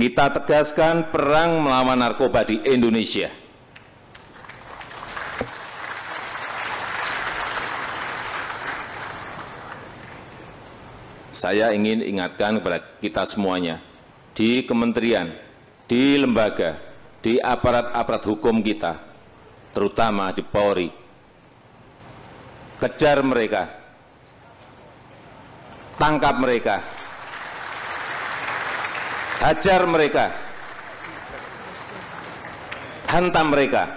Kita tegaskan perang melawan narkoba di Indonesia. Saya ingin ingatkan kepada kita semuanya, di kementerian, di lembaga, di aparat-aparat hukum kita, terutama di Polri, kejar mereka, tangkap mereka, hajar mereka, hantam mereka.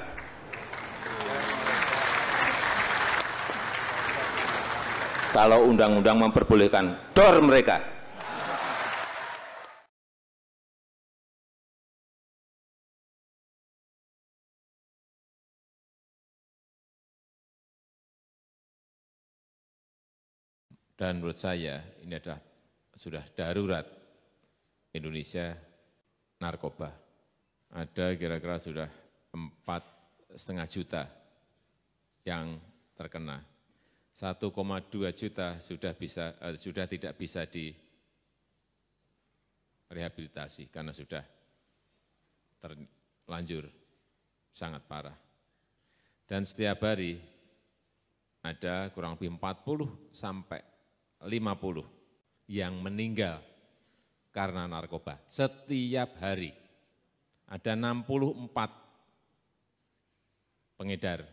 Kalau undang-undang memperbolehkan, dor mereka. Dan menurut saya ini adalah sudah darurat Indonesia narkoba. Ada kira-kira sudah 4,5 juta yang terkena. 1,2 juta sudah tidak bisa direhabilitasi karena sudah terlanjur sangat parah. Dan setiap hari ada kurang lebih 40 sampai 50 yang meninggal karena narkoba. Setiap hari ada 64 pengedar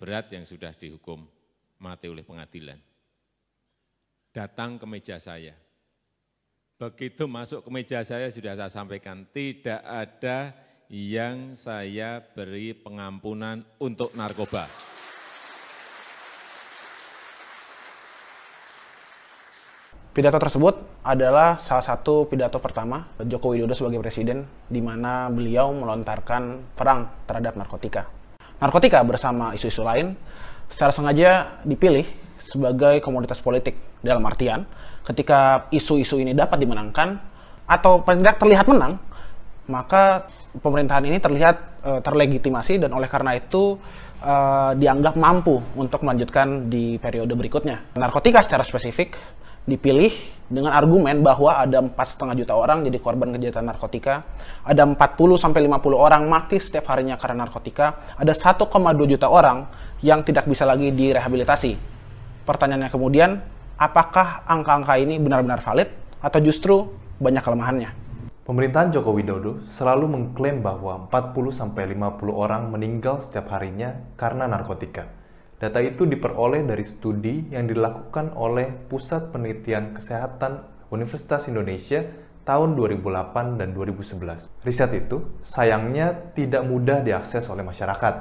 berat yang sudah dihukum mati oleh pengadilan. Datang ke meja saya. Begitu masuk ke meja saya sudah saya sampaikan, tidak ada yang saya beri pengampunan untuk narkoba. Pidato tersebut adalah salah satu pidato pertama Joko Widodo sebagai presiden, di mana beliau melontarkan perang terhadap narkotika. Narkotika bersama isu-isu lain secara sengaja dipilih sebagai komoditas politik, dalam artian ketika isu-isu ini dapat dimenangkan atau paling tidak terlihat menang, maka pemerintahan ini terlihat terlegitimasi dan oleh karena itu dianggap mampu untuk melanjutkan di periode berikutnya. Narkotika secara spesifik dipilih dengan argumen bahwa ada 4,5 juta orang jadi korban kejahatan narkotika, ada 40-50 orang mati setiap harinya karena narkotika, ada 1,2 juta orang yang tidak bisa lagi direhabilitasi. Pertanyaannya kemudian, apakah angka-angka ini benar-benar valid atau justru banyak kelemahannya? Pemerintahan Joko Widodo selalu mengklaim bahwa 40-50 orang meninggal setiap harinya karena narkotika. Data itu diperoleh dari studi yang dilakukan oleh Pusat Penelitian Kesehatan Universitas Indonesia tahun 2008 dan 2011. Riset itu sayangnya tidak mudah diakses oleh masyarakat.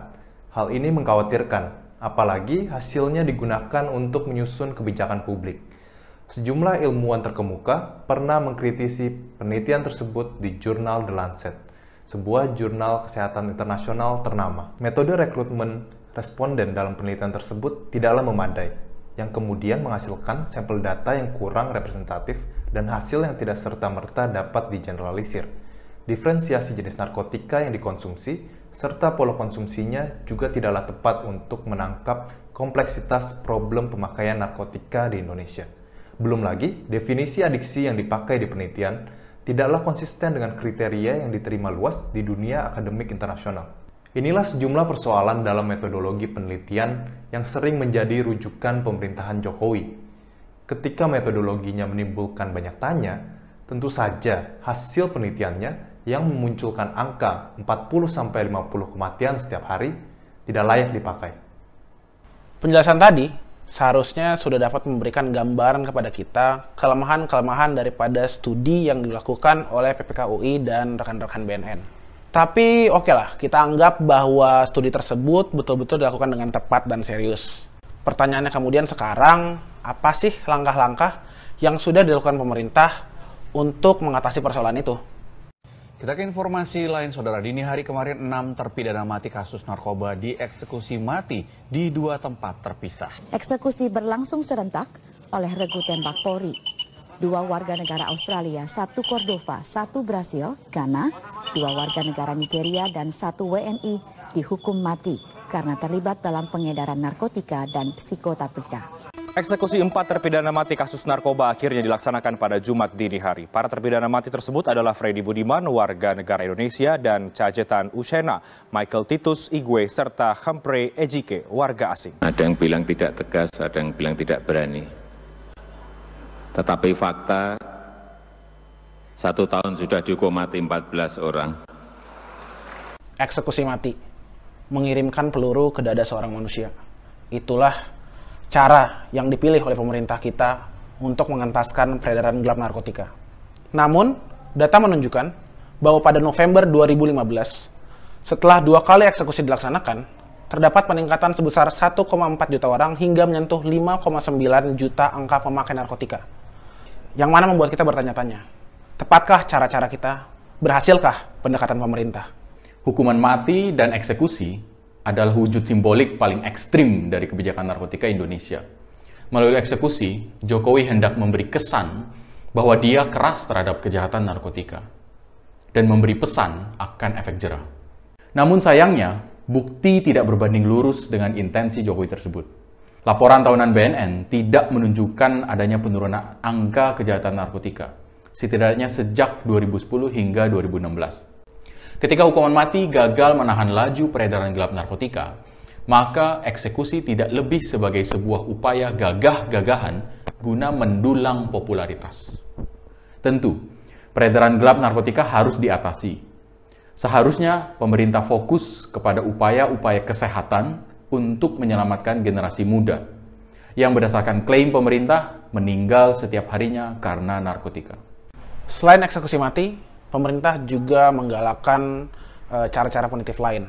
Hal ini mengkhawatirkan, apalagi hasilnya digunakan untuk menyusun kebijakan publik. Sejumlah ilmuwan terkemuka pernah mengkritisi penelitian tersebut di jurnal The Lancet, sebuah jurnal kesehatan internasional ternama. Metode rekrutmen responden dalam penelitian tersebut tidaklah memadai, yang kemudian menghasilkan sampel data yang kurang representatif dan hasil yang tidak serta-merta dapat digeneralisir. Diferensiasi jenis narkotika yang dikonsumsi, serta pola konsumsinya juga tidaklah tepat untuk menangkap kompleksitas problem pemakaian narkotika di Indonesia. Belum lagi, definisi adiksi yang dipakai di penelitian tidaklah konsisten dengan kriteria yang diterima luas di dunia akademik internasional. Inilah sejumlah persoalan dalam metodologi penelitian yang sering menjadi rujukan pemerintahan Jokowi. Ketika metodologinya menimbulkan banyak tanya, tentu saja hasil penelitiannya yang memunculkan angka 40-50 kematian setiap hari tidak layak dipakai. Penjelasan tadi seharusnya sudah dapat memberikan gambaran kepada kita kelemahan-kelemahan daripada studi yang dilakukan oleh PPK UI dan rekan-rekan BNN. Tapi oke lah, kita anggap bahwa studi tersebut betul-betul dilakukan dengan tepat dan serius. Pertanyaannya kemudian sekarang, apa sih langkah-langkah yang sudah dilakukan pemerintah untuk mengatasi persoalan itu? Kita ke informasi lain, Saudara. Dini hari kemarin 6 terpidana mati kasus narkoba dieksekusi mati di 2 tempat terpisah. Eksekusi berlangsung serentak oleh regu tembak Polri. 2 warga negara Australia, 1 Cordova, 1 Brasil, Ghana, 2 warga negara Nigeria, dan 1 WNI dihukum mati karena terlibat dalam pengedaran narkotika dan psikotropika. Eksekusi 4 terpidana mati kasus narkoba akhirnya dilaksanakan pada Jumat dini hari. Para terpidana mati tersebut adalah Freddy Budiman, warga negara Indonesia, dan Cajetan Ushena, Michael Titus Igwe, serta Humphrey Ejike, warga asing. Ada yang bilang tidak tegas, ada yang bilang tidak berani. Tetapi fakta, 1 tahun sudah dihukum mati 14 orang. Eksekusi mati, mengirimkan peluru ke dada seorang manusia. Itulah cara yang dipilih oleh pemerintah kita untuk mengentaskan peredaran gelap narkotika. Namun, data menunjukkan bahwa pada November 2015, setelah 2 kali eksekusi dilaksanakan, terdapat peningkatan sebesar 1,4 juta orang hingga menyentuh 5,9 juta angka pemakai narkotika. Yang mana membuat kita bertanya-tanya, tepatkah cara-cara kita? Berhasilkah pendekatan pemerintah? Hukuman mati dan eksekusi adalah wujud simbolik paling ekstrim dari kebijakan narkotika Indonesia. Melalui eksekusi, Jokowi hendak memberi kesan bahwa dia keras terhadap kejahatan narkotika dan memberi pesan akan efek jera. Namun sayangnya, bukti tidak berbanding lurus dengan intensi Jokowi tersebut. Laporan tahunan BNN tidak menunjukkan adanya penurunan angka kejahatan narkotika, setidaknya sejak 2010 hingga 2016. Ketika hukuman mati gagal menahan laju peredaran gelap narkotika, maka eksekusi tidak lebih sebagai sebuah upaya gagah-gagahan guna mendulang popularitas. Tentu, peredaran gelap narkotika harus diatasi. Seharusnya pemerintah fokus kepada upaya-upaya kesehatan untuk menyelamatkan generasi muda yang berdasarkan klaim pemerintah meninggal setiap harinya karena narkotika. Selain eksekusi mati, pemerintah juga menggalakkan cara-cara punitif lain,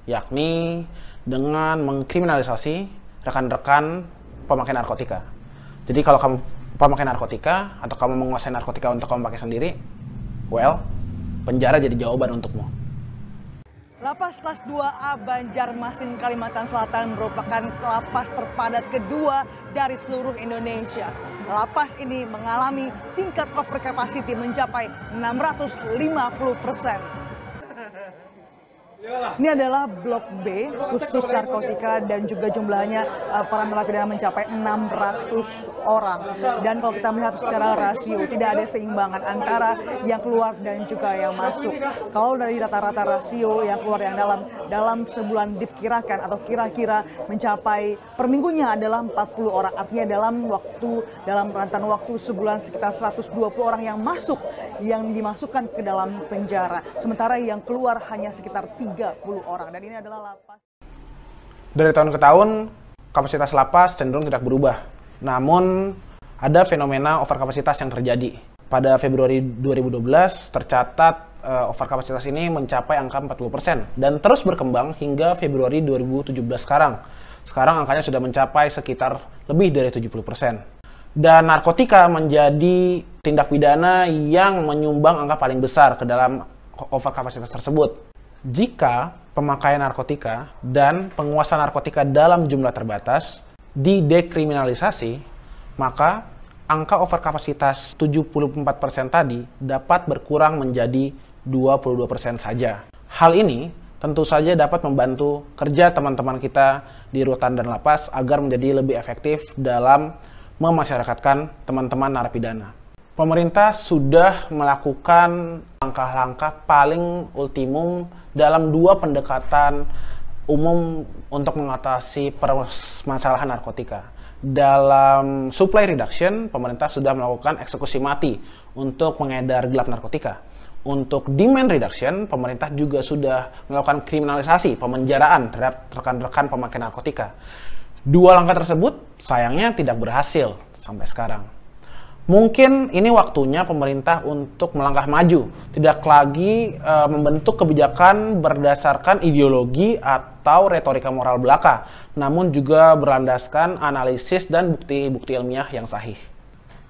yakni dengan mengkriminalisasi rekan-rekan pemakai narkotika. Jadi kalau kamu pemakai narkotika atau kamu menguasai narkotika untuk kamu pakai sendiri, well, penjara jadi jawaban untukmu. Lapas Kelas 2A Banjarmasin, Kalimantan Selatan merupakan lapas terpadat kedua dari seluruh Indonesia. Lapas ini mengalami tingkat over capacity mencapai 650%. Ini adalah Blok B khusus narkotika dan juga jumlahnya para narapidana mencapai 600 orang. Dan kalau kita melihat secara rasio tidak ada seimbangan antara yang keluar dan juga yang masuk. Kalau dari rata-rata rasio yang keluar yang dalam sebulan diperkirakan atau kira-kira mencapai per minggunya adalah 40 orang. Artinya dalam rentan waktu sebulan sekitar 120 orang yang masuk, yang dimasukkan ke dalam penjara. Sementara yang keluar hanya sekitar 30 orang, dan ini adalah lapas. Dari tahun ke tahun, kapasitas lapas cenderung tidak berubah. Namun, ada fenomena overkapasitas yang terjadi. Pada Februari 2012, tercatat overkapasitas ini mencapai angka 40% dan terus berkembang hingga Februari 2017 sekarang. Sekarang angkanya sudah mencapai sekitar lebih dari 70%. Dan narkotika menjadi tindak pidana yang menyumbang angka paling besar ke dalam overkapasitas tersebut. Jika pemakaian narkotika dan penguasaan narkotika dalam jumlah terbatas didekriminalisasi, maka angka overkapasitas 74% tadi dapat berkurang menjadi 22% saja. Hal ini tentu saja dapat membantu kerja teman-teman kita di rutan dan lapas agar menjadi lebih efektif dalam memasyarakatkan teman-teman narapidana. Pemerintah sudah melakukan langkah-langkah paling ultimum dalam 2 pendekatan umum untuk mengatasi permasalahan narkotika. Dalam supply reduction, pemerintah sudah melakukan eksekusi mati untuk mengedar gelap narkotika. Untuk demand reduction, pemerintah juga sudah melakukan kriminalisasi pemenjaraan terhadap rekan-rekan pemakai narkotika. 2 langkah tersebut sayangnya tidak berhasil sampai sekarang. Mungkin ini waktunya pemerintah untuk melangkah maju, tidak lagi membentuk kebijakan berdasarkan ideologi atau retorika moral belaka, namun juga berlandaskan analisis dan bukti-bukti ilmiah yang sahih.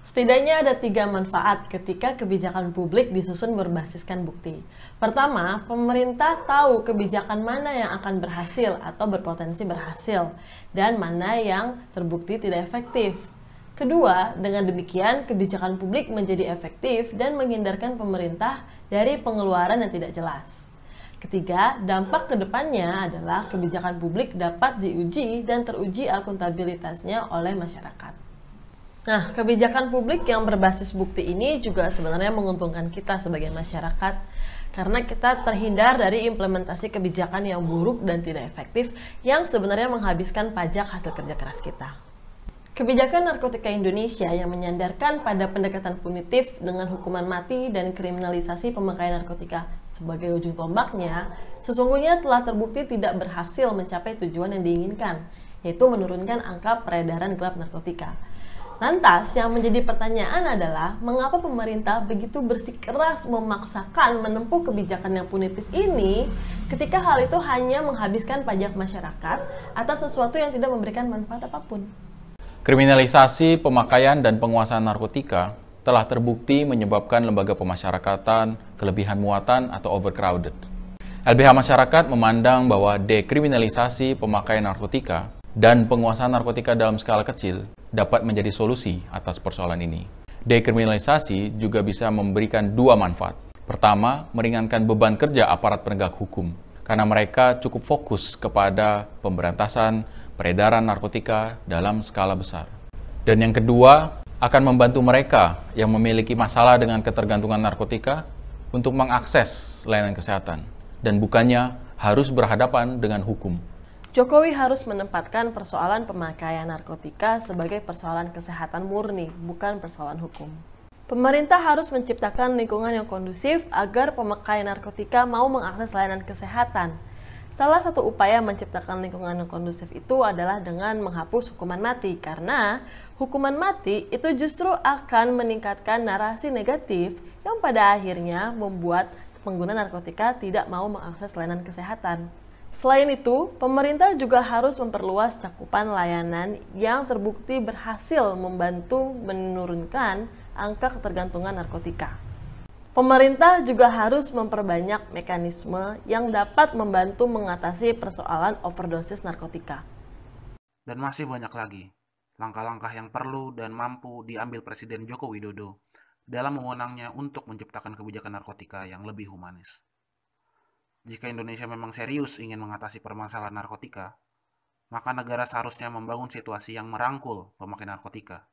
Setidaknya ada 3 manfaat ketika kebijakan publik disusun berbasiskan bukti. Pertama, pemerintah tahu kebijakan mana yang akan berhasil atau berpotensi berhasil, dan mana yang terbukti tidak efektif. Kedua, dengan demikian kebijakan publik menjadi efektif dan menghindarkan pemerintah dari pengeluaran yang tidak jelas. Ketiga, dampak ke depannya adalah kebijakan publik dapat diuji dan teruji akuntabilitasnya oleh masyarakat. Nah, kebijakan publik yang berbasis bukti ini juga sebenarnya menguntungkan kita sebagai masyarakat karena kita terhindar dari implementasi kebijakan yang buruk dan tidak efektif yang sebenarnya menghabiskan pajak hasil kerja keras kita. Kebijakan narkotika Indonesia yang menyandarkan pada pendekatan punitif dengan hukuman mati dan kriminalisasi pemakaian narkotika sebagai ujung tombaknya, sesungguhnya telah terbukti tidak berhasil mencapai tujuan yang diinginkan, yaitu menurunkan angka peredaran gelap narkotika. Lantas, yang menjadi pertanyaan adalah, mengapa pemerintah begitu bersikeras memaksakan menempuh kebijakan yang punitif ini ketika hal itu hanya menghabiskan pajak masyarakat atas sesuatu yang tidak memberikan manfaat apapun? Kriminalisasi pemakaian dan penguasaan narkotika telah terbukti menyebabkan lembaga pemasyarakatan kelebihan muatan atau overcrowded. LBH Masyarakat memandang bahwa dekriminalisasi pemakaian narkotika dan penguasaan narkotika dalam skala kecil dapat menjadi solusi atas persoalan ini. Dekriminalisasi juga bisa memberikan dua manfaat. Pertama, meringankan beban kerja aparat penegak hukum, karena mereka cukup fokus kepada pemberantasan peredaran narkotika dalam skala besar. Dan yang kedua, akan membantu mereka yang memiliki masalah dengan ketergantungan narkotika untuk mengakses layanan kesehatan dan bukannya harus berhadapan dengan hukum. Jokowi harus menempatkan persoalan pemakaian narkotika sebagai persoalan kesehatan murni, bukan persoalan hukum. Pemerintah harus menciptakan lingkungan yang kondusif agar pemakai narkotika mau mengakses layanan kesehatan. Salah satu upaya menciptakan lingkungan yang kondusif itu adalah dengan menghapus hukuman mati, karena hukuman mati itu justru akan meningkatkan narasi negatif yang pada akhirnya membuat pengguna narkotika tidak mau mengakses layanan kesehatan. Selain itu, pemerintah juga harus memperluas cakupan layanan yang terbukti berhasil membantu menurunkan angka ketergantungan narkotika. Pemerintah juga harus memperbanyak mekanisme yang dapat membantu mengatasi persoalan overdosis narkotika. Dan masih banyak lagi langkah-langkah yang perlu dan mampu diambil Presiden Joko Widodo dalam wewenangnya untuk menciptakan kebijakan narkotika yang lebih humanis. Jika Indonesia memang serius ingin mengatasi permasalahan narkotika, maka negara seharusnya membangun situasi yang merangkul pemakai narkotika,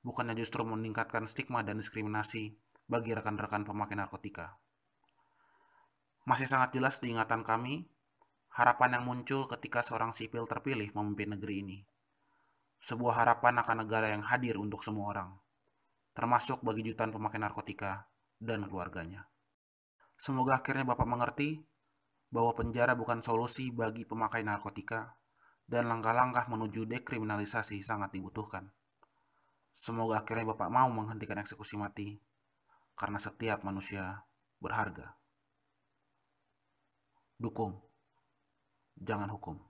bukannya justru meningkatkan stigma dan diskriminasi bagi rekan-rekan pemakai narkotika. Masih sangat jelas di ingatan kami, harapan yang muncul ketika seorang sipil terpilih memimpin negeri ini. Sebuah harapan akan negara yang hadir untuk semua orang, termasuk bagi jutaan pemakai narkotika dan keluarganya. Semoga akhirnya Bapak mengerti bahwa penjara bukan solusi bagi pemakai narkotika dan langkah-langkah menuju dekriminalisasi sangat dibutuhkan. Semoga akhirnya Bapak mau menghentikan eksekusi mati, karena setiap manusia berharga. Dukung, jangan hukum.